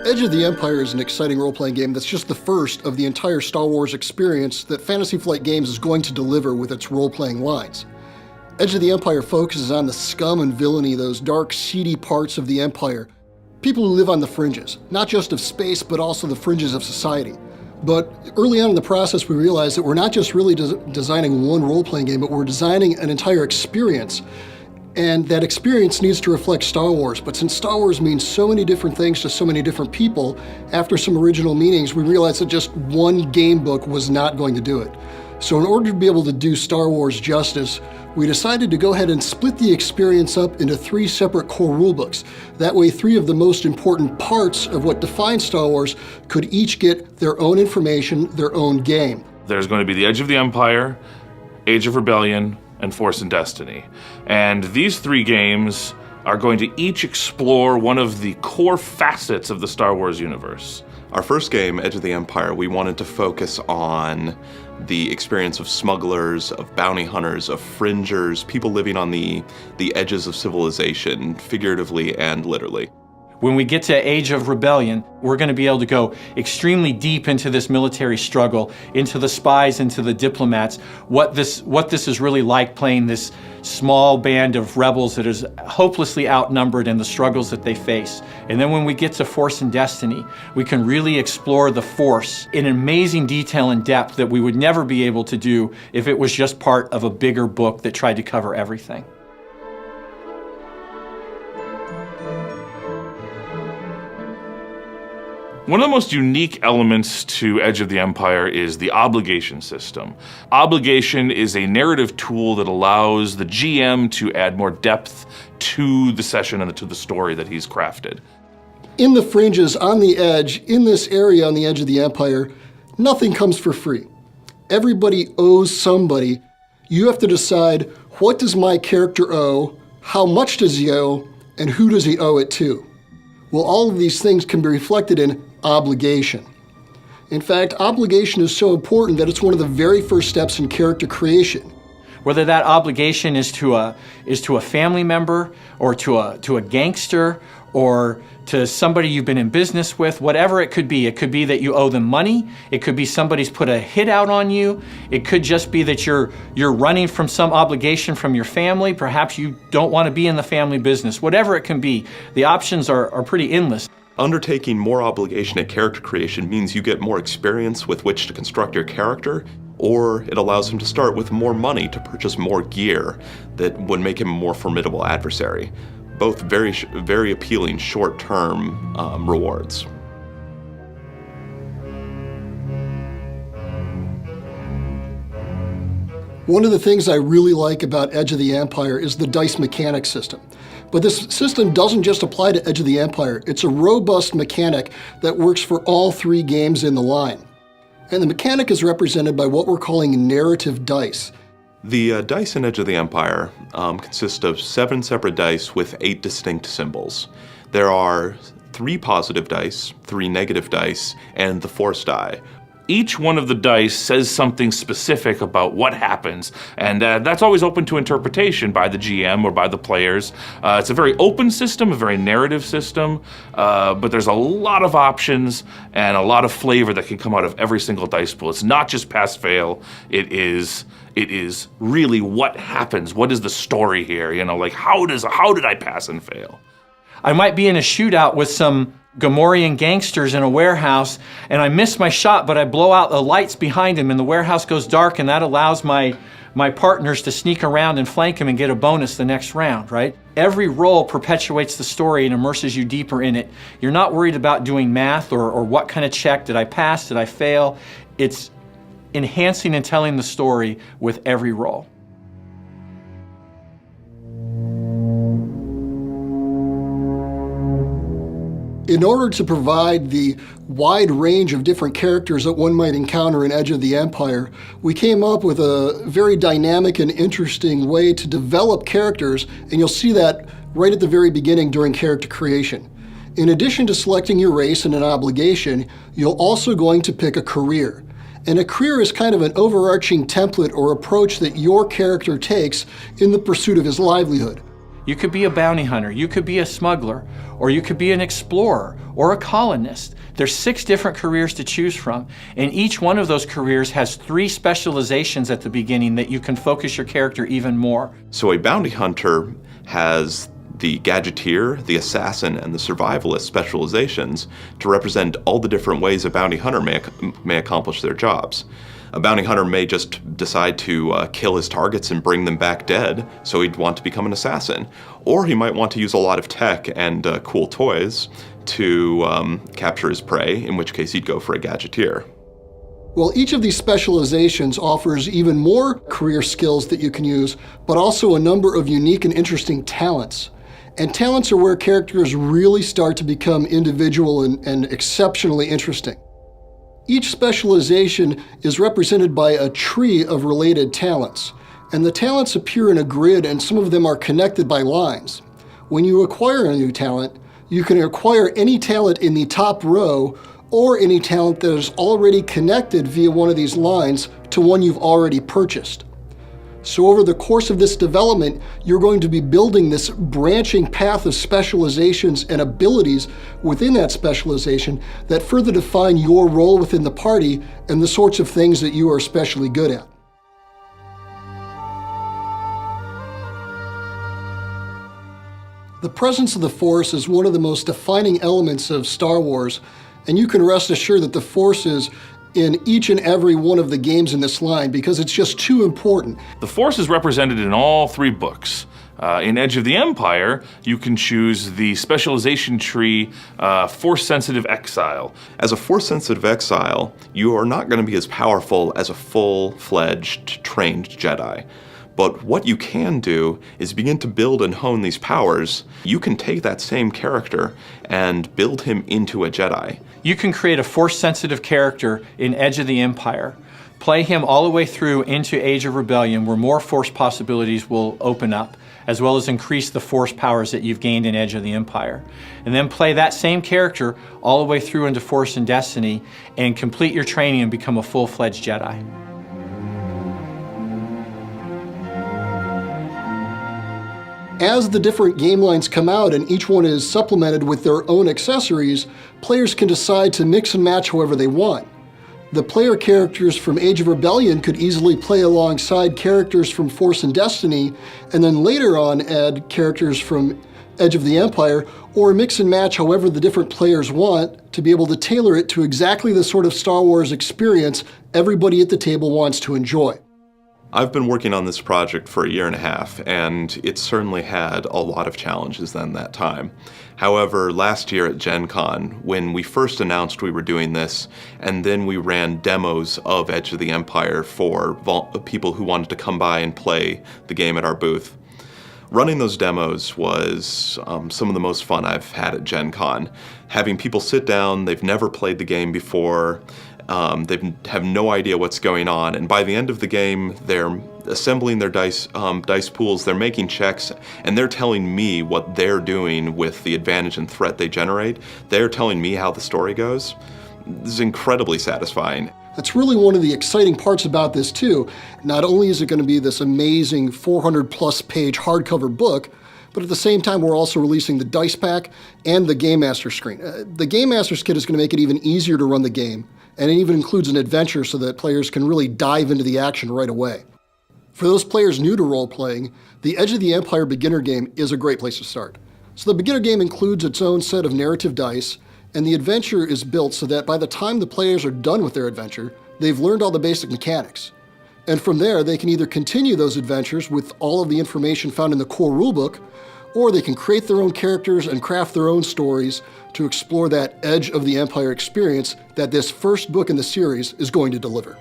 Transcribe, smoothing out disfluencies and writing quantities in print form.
Edge of the Empire is an exciting role-playing game that's just the first of the entire Star Wars experience that Fantasy Flight Games is going to deliver with its role-playing lines. Edge of the Empire focuses on the scum and villainy, those dark, seedy parts of the Empire. People who live on the fringes, not just of space, but also the fringes of society. But early on in the process, we realized that we're not just really designing one role-playing game, but we're designing an entire experience. And that experience needs to reflect Star Wars. But since Star Wars means so many different things to so many different people, after some original meanings, we realized that just one game book was not going to do it. So in order to be able to do Star Wars justice, we decided to go ahead and split the experience up into 3 separate core rulebooks. That way, 3 of the most important parts of what defines Star Wars could each get their own information, their own game. There's going to be the Edge of the Empire, Age of Rebellion, and Force and Destiny. And these 3 games are going to each explore one of the core facets of the Star Wars universe. Our first game, Edge of the Empire, we wanted to focus on the experience of smugglers, of bounty hunters, of fringers, people living on the edges of civilization, figuratively and literally. When we get to Age of Rebellion, we're going to be able to go extremely deep into this military struggle, into the spies, into the diplomats, what this is really like playing this small band of rebels that is hopelessly outnumbered and the struggles that they face. And then when we get to Force and Destiny, we can really explore the Force in amazing detail and depth that we would never be able to do if it was just part of a bigger book that tried to cover everything. One of the most unique elements to Edge of the Empire is the obligation system. Obligation is a narrative tool that allows the GM to add more depth to the session and to the story that he's crafted. In the fringes, on the edge, in this area on the edge of the Empire, nothing comes for free. Everybody owes somebody. You have to decide, what does my character owe, how much does he owe, and who does he owe it to? Well, all of these things can be reflected in obligation. In fact, obligation is so important that it's one of the very first steps in character creation. Whether that obligation is to a family member, or to a gangster, or to somebody you've been in business with, whatever it could be. It could be that you owe them money. It could be somebody's put a hit out on you. It could just be that you're running from some obligation from your family. Perhaps you don't want to be in the family business. Whatever it can be, the options are pretty endless. Undertaking more obligation at character creation means you get more experience with which to construct your character, or it allows him to start with more money to purchase more gear that would make him a more formidable adversary. Both very appealing short-term rewards. One of the things I really like about Edge of the Empire is the dice mechanic system. But this system doesn't just apply to Edge of the Empire. It's a robust mechanic that works for all 3 games in the line. And the mechanic is represented by what we're calling narrative dice. The dice in Edge of the Empire consist of 7 separate dice with 8 distinct symbols. There are 3 positive dice, 3 negative dice, and the Force die. Each one of the dice says something specific about what happens, and that's always open to interpretation by the GM or by the players. It's a very open system, a very narrative system, but there's a lot of options and a lot of flavor that can come out of every single dice pool. It's not just pass-fail, it is really what happens, what is the story here, you know, like how did I pass and fail? I might be in a shootout with some Gamorrean gangsters in a warehouse, and I miss my shot, but I blow out the lights behind him, and the warehouse goes dark, and that allows my partners to sneak around and flank him and get a bonus the next round, right? Every roll perpetuates the story and immerses you deeper in it. You're not worried about doing math or what kind of check. Did I pass? Did I fail? It's enhancing and telling the story with every roll. In order to provide the wide range of different characters that one might encounter in Edge of the Empire, we came up with a very dynamic and interesting way to develop characters, and you'll see that right at the very beginning during character creation. In addition to selecting your race and an obligation, you're also going to pick a career. And a career is kind of an overarching template or approach that your character takes in the pursuit of his livelihood. You could be a bounty hunter, you could be a smuggler, or you could be an explorer or a colonist. There's 6 different careers to choose from, and each one of those careers has 3 specializations at the beginning that you can focus your character even more. So a bounty hunter has the gadgeteer, the assassin, and the survivalist specializations to represent all the different ways a bounty hunter may accomplish their jobs. A bounty hunter may just decide to kill his targets and bring them back dead, so he'd want to become an assassin. Or he might want to use a lot of tech and cool toys to capture his prey, in which case he'd go for a gadgeteer. Well, each of these specializations offers even more career skills that you can use, but also a number of unique and interesting talents. And talents are where characters really start to become individual and exceptionally interesting. Each specialization is represented by a tree of related talents, and the talents appear in a grid and some of them are connected by lines. When you acquire a new talent, you can acquire any talent in the top row or any talent that is already connected via one of these lines to one you've already purchased. So over the course of this development, you're going to be building this branching path of specializations and abilities within that specialization that further define your role within the party and the sorts of things that you are especially good at. The presence of the Force is one of the most defining elements of Star Wars, and you can rest assured that the Force is in each and every one of the games in this line because it's just too important. The Force is represented in all 3 books. In Edge of the Empire, you can choose the specialization tree, Force-sensitive exile. As a Force-sensitive exile, you are not going to be as powerful as a full-fledged, trained Jedi. But what you can do is begin to build and hone these powers. You can take that same character and build him into a Jedi. You can create a Force-sensitive character in Edge of the Empire, play him all the way through into Age of Rebellion, where more Force possibilities will open up, as well as increase the Force powers that you've gained in Edge of the Empire. And then play that same character all the way through into Force and Destiny, and complete your training and become a full-fledged Jedi. As the different game lines come out and each one is supplemented with their own accessories, players can decide to mix and match however they want. The player characters from Age of Rebellion could easily play alongside characters from Force and Destiny, and then later on add characters from Edge of the Empire, or mix and match however the different players want to be able to tailor it to exactly the sort of Star Wars experience everybody at the table wants to enjoy. I've been working on this project for 1.5 years, and it certainly had a lot of challenges in that time. However, last year at Gen Con, when we first announced we were doing this, and then we ran demos of Edge of the Empire for people who wanted to come by and play the game at our booth, running those demos was some of the most fun I've had at Gen Con. Having people sit down, they've never played the game before, they have no idea what's going on, and by the end of the game, they're assembling their dice pools, they're making checks, and they're telling me what they're doing with the advantage and threat they generate. They're telling me how the story goes. This is incredibly satisfying. That's really one of the exciting parts about this too. Not only is it going to be this amazing 400-plus page hardcover book, but at the same time, we're also releasing the dice pack and the Game Master screen. The Game Master's kit is going to make it even easier to run the game, and it even includes an adventure so that players can really dive into the action right away. For those players new to role-playing, the Edge of the Empire beginner game is a great place to start. So the beginner game includes its own set of narrative dice, and the adventure is built so that by the time the players are done with their adventure, they've learned all the basic mechanics. And from there, they can either continue those adventures with all of the information found in the core rulebook, or they can create their own characters and craft their own stories to explore that Edge of the Empire experience that this first book in the series is going to deliver.